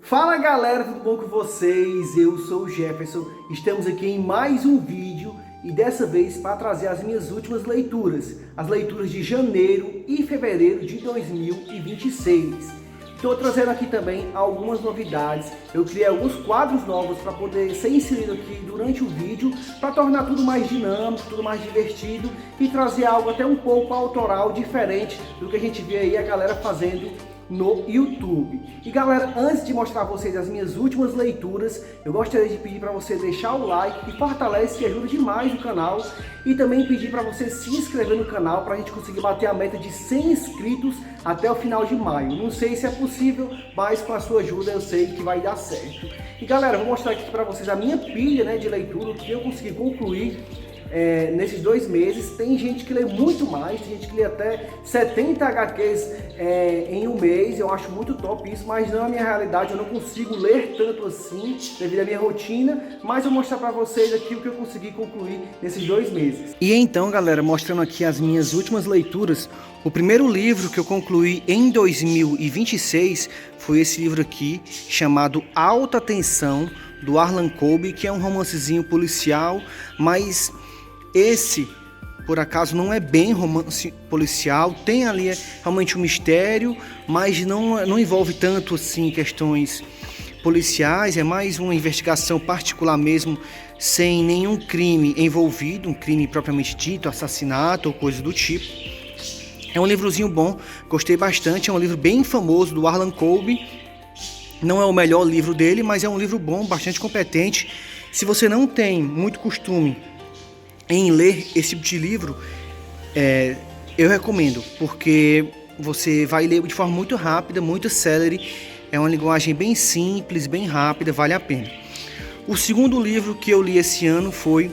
Fala galera, tudo bom com vocês? Eu sou o Jefferson, estamos aqui em mais um vídeo e dessa vez para trazer as minhas últimas leituras, as leituras de janeiro e fevereiro de 2026. Estou trazendo aqui também algumas novidades, eu criei alguns quadros novos para poder ser inserido aqui durante o vídeo, para tornar tudo mais dinâmico, tudo mais divertido e trazer algo até um pouco autoral, diferente do que a gente vê aí a galera fazendo no YouTube. E galera, antes de mostrar a vocês as minhas últimas leituras, eu gostaria de pedir para você deixar o like, que fortalece e ajuda demais o canal, e também pedir para você se inscrever no canal para a gente conseguir bater a meta de 100 inscritos até o final de maio. Não sei se é possível, mas com a sua ajuda eu sei que vai dar certo. E galera, eu vou mostrar aqui para vocês a minha pilha, de leitura, que eu consegui concluir nesses 2 meses. Tem gente que lê muito mais, tem gente que lê até 70 HQs em um mês. Eu acho muito top isso, mas não é a minha realidade, eu não consigo ler tanto assim devido à minha rotina, mas eu vou mostrar para vocês aqui o que eu consegui concluir nesses 2 meses. E então galera, mostrando aqui as minhas últimas leituras, o primeiro livro que eu concluí em 2026 foi esse livro aqui, chamado Alta Tensão, do Harlan Coben, que é um romancezinho policial, mas esse, por acaso, não é bem romance policial, tem ali realmente um mistério, mas não envolve tanto assim questões policiais, é mais uma investigação particular mesmo, sem nenhum crime envolvido, um crime propriamente dito, assassinato ou coisa do tipo. É um livrozinho bom, gostei bastante, é um livro bem famoso do Harlan Coben. Não é o melhor livro dele, mas é um livro bom, bastante competente. Se você não tem muito costume em ler esse tipo de livro, eu recomendo, porque você vai ler de forma muito rápida, muito célere. É uma linguagem bem simples, bem rápida, vale a pena. O segundo livro que eu li esse ano foi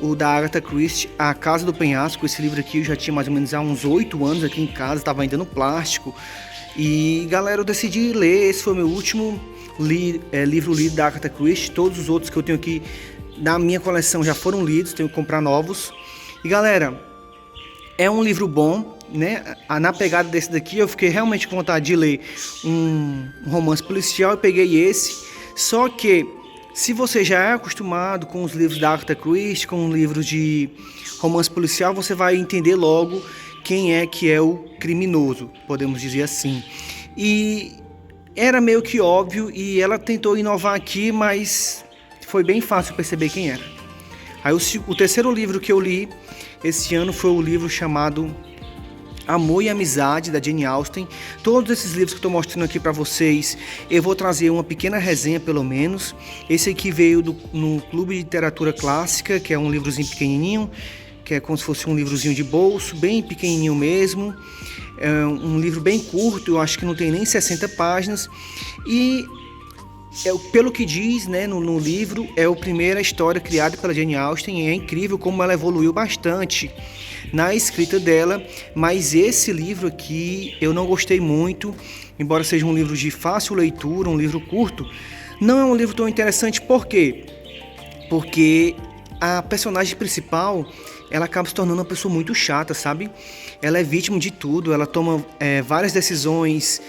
o da Agatha Christie, A Casa do Penhasco. Esse livro aqui eu já tinha mais ou menos há uns 8 anos aqui em casa, estava ainda no plástico. E galera, eu decidi ler, esse foi o meu último livro lido da Agatha Christie. Todos os outros que eu tenho aqui na minha coleção já foram lidos, tenho que comprar novos. E galera, é um livro bom, né? Na pegada desse daqui eu fiquei realmente com vontade de ler um romance policial e peguei esse. Só que se você já é acostumado com os livros da Agatha Christie, com livros de romance policial, você vai entender logo quem é que é o criminoso, podemos dizer assim. E era meio que óbvio, e ela tentou inovar aqui, mas foi bem fácil perceber quem era. Aí o terceiro livro que eu li esse ano foi o livro chamado Amor e Amizade, da Jane Austen. Todos esses livros que eu estou mostrando aqui para vocês, eu vou trazer uma pequena resenha pelo menos. Esse aqui veio no Clube de Literatura Clássica, que é um livrozinho pequenininho, que é como se fosse um livrozinho de bolso, bem pequenininho mesmo. É um livro bem curto, eu acho que não tem nem 60 páginas. E pelo que diz, né, no livro, é a primeira história criada pela Jane Austen. E é incrível como ela evoluiu bastante na escrita dela. Mas esse livro aqui eu não gostei muito, embora seja um livro de fácil leitura, um livro curto. Não é um livro tão interessante, por quê? Porque a personagem principal, ela acaba se tornando uma pessoa muito chata, sabe? Ela é vítima de tudo, ela toma várias decisões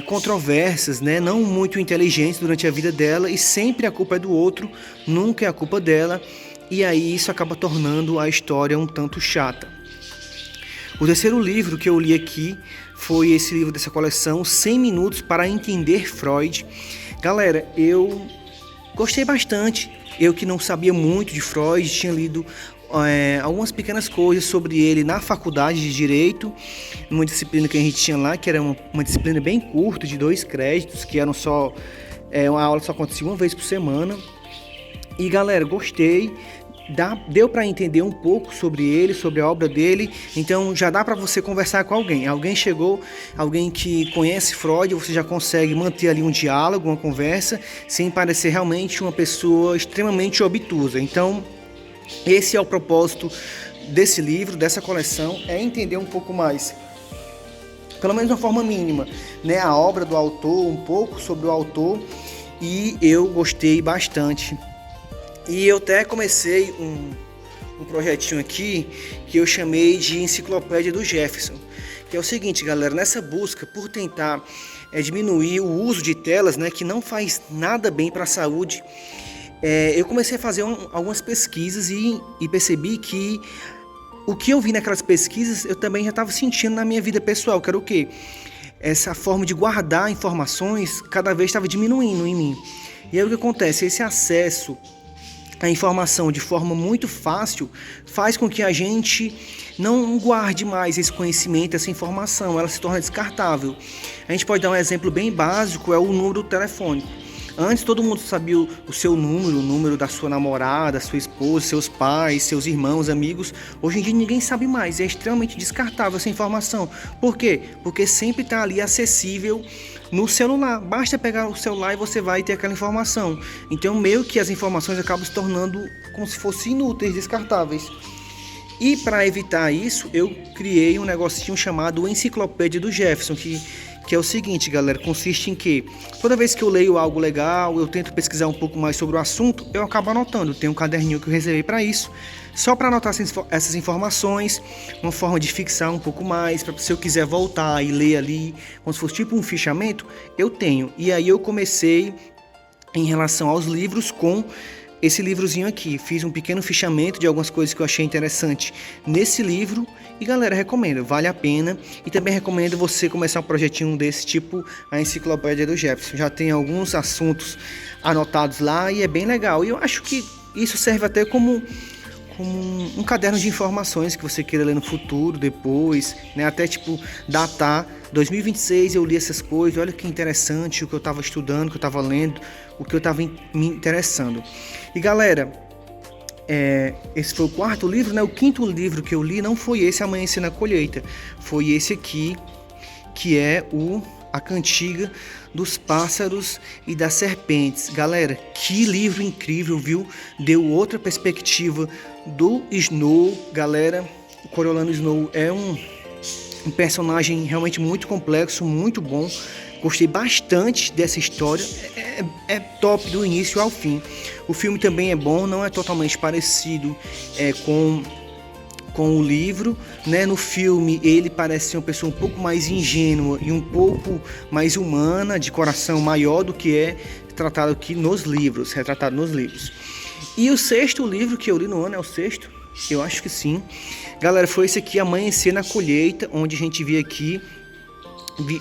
controversas, né? Não muito inteligentes durante a vida dela, e sempre a culpa é do outro, nunca é a culpa dela, e aí isso acaba tornando a história um tanto chata. O terceiro livro que eu li aqui foi esse livro dessa coleção, 100 Minutos para Entender Freud. Galera, eu gostei bastante. Eu que não sabia muito de Freud, tinha lido algumas pequenas coisas sobre ele na faculdade de Direito, numa disciplina que a gente tinha lá, que era uma disciplina bem curta, de 2 créditos, que eram só uma aula só acontecia uma vez por semana. E galera, gostei. Deu para entender um pouco sobre ele, sobre a obra dele. Então já dá para você conversar com alguém. Alguém que conhece Freud, você já consegue manter ali um diálogo, uma conversa, sem parecer realmente uma pessoa extremamente obtusa. Então esse é o propósito desse livro, dessa coleção, é entender um pouco mais, pelo menos de uma forma mínima, né, a obra do autor, um pouco sobre o autor. E eu gostei bastante. E eu até comecei um projetinho aqui que eu chamei de Enciclopédia do Jefferson, que é o seguinte, galera, nessa busca por tentar diminuir o uso de telas, né, que não faz nada bem para a saúde, eu comecei a fazer algumas pesquisas e percebi que o que eu vi naquelas pesquisas eu também já estava sentindo na minha vida pessoal, que era o quê? Essa forma de guardar informações cada vez estava diminuindo em mim. E aí o que acontece? Esse acesso à informação de forma muito fácil faz com que a gente não guarde mais esse conhecimento, essa informação, ela se torna descartável. A gente pode dar um exemplo bem básico, é o número telefônico. Antes todo mundo sabia o seu número, o número da sua namorada, sua esposa, seus pais, seus irmãos, amigos. Hoje em dia ninguém sabe mais, é extremamente descartável essa informação. Por quê? Porque sempre está ali acessível no celular. Basta pegar o celular e você vai ter aquela informação. Então meio que as informações acabam se tornando como se fossem inúteis, descartáveis. E para evitar isso, eu criei um negocinho chamado Enciclopédia do Jefferson, que é o seguinte, galera, consiste em que toda vez que eu leio algo legal, eu tento pesquisar um pouco mais sobre o assunto, eu acabo anotando. Tem um caderninho que eu reservei para isso, só para anotar essas informações, uma forma de fixar um pouco mais, para se eu quiser voltar e ler ali, como se fosse tipo um fichamento, eu tenho. E aí eu comecei em relação aos livros com esse livrozinho aqui, fiz um pequeno fichamento de algumas coisas que eu achei interessante nesse livro e galera, recomendo, vale a pena. E também recomendo você começar um projetinho desse tipo, a Enciclopédia do Jefferson. Já tem alguns assuntos anotados lá e é bem legal. E eu acho que isso serve até como um caderno de informações que você queira ler no futuro, depois, né? Até tipo datar 2026 eu li essas coisas, olha que interessante o que eu estava estudando, o que eu estava lendo, o que eu estava me interessando. E galera, esse foi o quarto livro, né? O quinto livro que eu li não foi esse Amanhecer na Colheita, foi esse aqui, que é A Cantiga dos Pássaros e das Serpentes. Galera, que livro incrível, viu? Deu outra perspectiva do Snow. Galera, o Coriolano Snow é um personagem realmente muito complexo, muito bom. Gostei bastante dessa história, é top do início ao fim. O filme também é bom, não é totalmente parecido com o livro, né? No filme ele parece ser uma pessoa um pouco mais ingênua e um pouco mais humana, de coração maior do que é retratado nos livros. E o sexto livro que eu li no ano é o sexto? Eu acho que sim. Galera, foi esse aqui, Amanhecer na Colheita, onde a gente vê aqui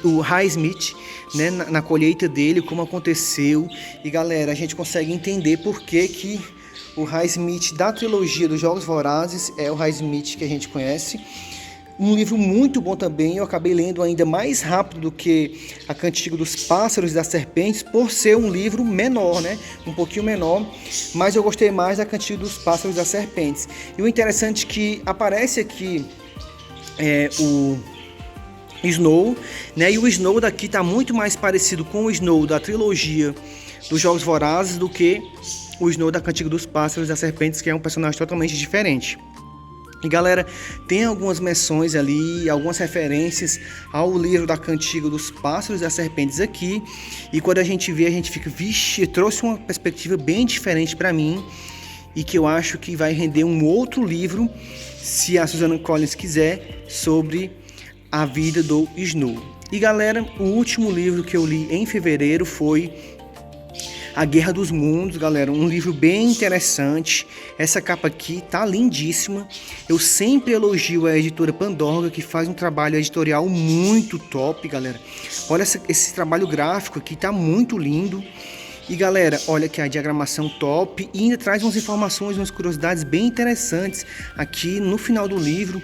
o Highsmith, né, na colheita dele, como aconteceu. E galera, a gente consegue entender por que o Highsmith da trilogia dos Jogos Vorazes é o Highsmith que a gente conhece. Um livro muito bom também, eu acabei lendo ainda mais rápido do que A Cantiga dos Pássaros e das Serpentes, por ser um livro menor, né? Um pouquinho menor, mas eu gostei mais da Cantiga dos Pássaros e das Serpentes. E o interessante é que aparece aqui o Snow, né? E o Snow daqui está muito mais parecido com o Snow da trilogia dos Jogos Vorazes do que o Snow da Cantiga dos Pássaros e das Serpentes, que é um personagem totalmente diferente. E galera, tem algumas menções ali, algumas referências ao livro da Cantiga dos Pássaros e das Serpentes aqui. E quando a gente vê, a gente fica, vixe, trouxe uma perspectiva bem diferente para mim. E que eu acho que vai render um outro livro, se a Suzanne Collins quiser, sobre a vida do Snow. E galera, o último livro que eu li em fevereiro foi A Guerra dos Mundos, galera, um livro bem interessante. Essa capa aqui tá lindíssima. Eu sempre elogio a editora Pandorga, que faz um trabalho editorial muito top, galera. Olha esse trabalho gráfico aqui, tá muito lindo. E galera, olha que a diagramação top e ainda traz umas informações, umas curiosidades bem interessantes aqui no final do livro,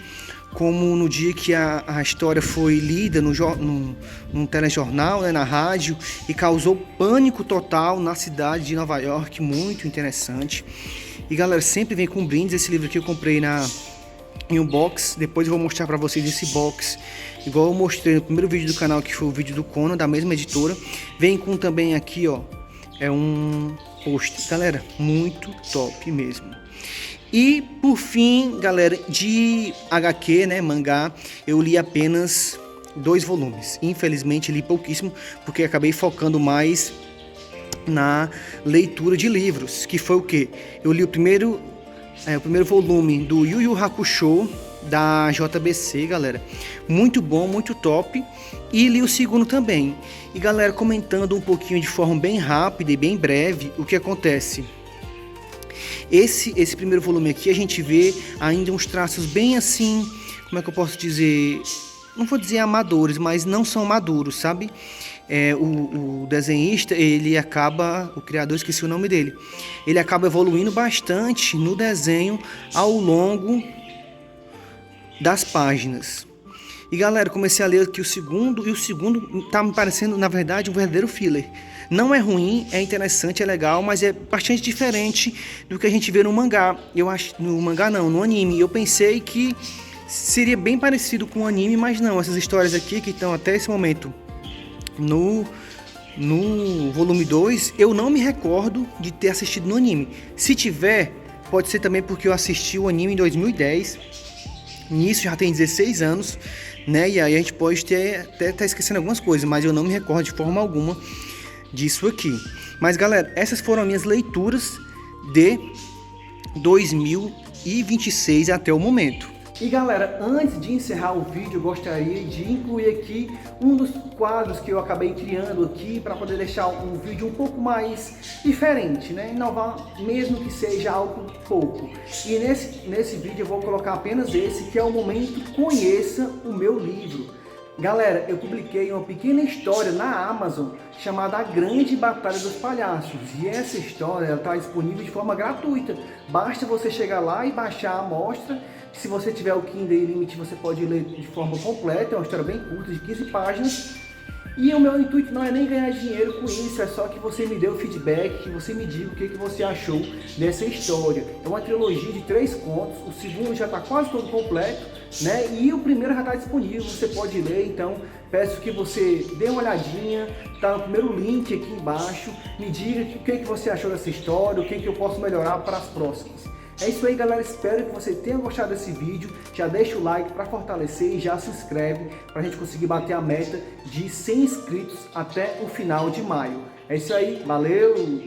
como no dia que a história foi lida num telejornal, né, na rádio, e causou pânico total na cidade de Nova York, muito interessante. E galera, sempre vem com brindes. Esse livro aqui eu comprei em um box, depois eu vou mostrar pra vocês esse box, igual eu mostrei no primeiro vídeo do canal, que foi o vídeo do Conan, da mesma editora. Vem com também aqui, ó, é um post, galera, muito top mesmo. E por fim, galera, de HQ, né, mangá, eu li apenas 2 volumes. Infelizmente li pouquíssimo, porque acabei focando mais na leitura de livros, que foi o que? Eu li o primeiro volume do Yu Yu Hakusho, da JBC, galera. Muito bom, muito top. E li o segundo também. E galera, comentando um pouquinho de forma bem rápida e bem breve, o que acontece? Esse primeiro volume aqui a gente vê ainda uns traços bem assim, como é que eu posso dizer? Não vou dizer amadores, mas não são maduros, sabe? O desenhista, ele acaba, o criador, esqueci o nome dele, ele acaba evoluindo bastante no desenho ao longo das páginas. E galera, comecei a ler aqui o segundo, e o segundo tá me parecendo, na verdade, um verdadeiro filler. Não é ruim, é interessante, é legal, mas é bastante diferente do que a gente vê no mangá. Eu acho, no mangá não, no anime. Eu pensei que seria bem parecido com o anime, mas não. Essas histórias aqui que estão até esse momento no volume 2, eu não me recordo de ter assistido no anime. Se tiver, pode ser também porque eu assisti o anime em 2010. Nisso já tem 16 anos, né? E aí a gente pode até estar esquecendo algumas coisas, mas eu não me recordo de forma alguma disso aqui. Mas galera, essas foram minhas leituras de 2026 até o momento. E galera, antes de encerrar o vídeo, eu gostaria de incluir aqui um dos quadros que eu acabei criando aqui para poder deixar um vídeo um pouco mais diferente, né? Inovar, mesmo que seja algo pouco. E nesse vídeo eu vou colocar apenas esse, que é o momento Conheça o Meu Livro. Galera, eu publiquei uma pequena história na Amazon chamada A Grande Batalha dos Palhaços, e essa história está disponível de forma gratuita. Basta você chegar lá e baixar a amostra. Se você tiver o Kindle Unlimited, você pode ler de forma completa. É uma história bem curta, de 15 páginas. E o meu intuito não é nem ganhar dinheiro com isso, é só que você me dê o feedback, que você me diga o que você achou dessa história. É uma trilogia de 3 contos, o segundo já está quase todo completo, né? E o primeiro já está disponível, você pode ler. Então peço que você dê uma olhadinha, tá no primeiro link aqui embaixo, me diga o que você achou dessa história, o que eu posso melhorar para as próximas. É isso aí, galera, espero que você tenha gostado desse vídeo. Já deixa o like para fortalecer e já se inscreve para a gente conseguir bater a meta de 100 inscritos até o final de maio. É isso aí, valeu!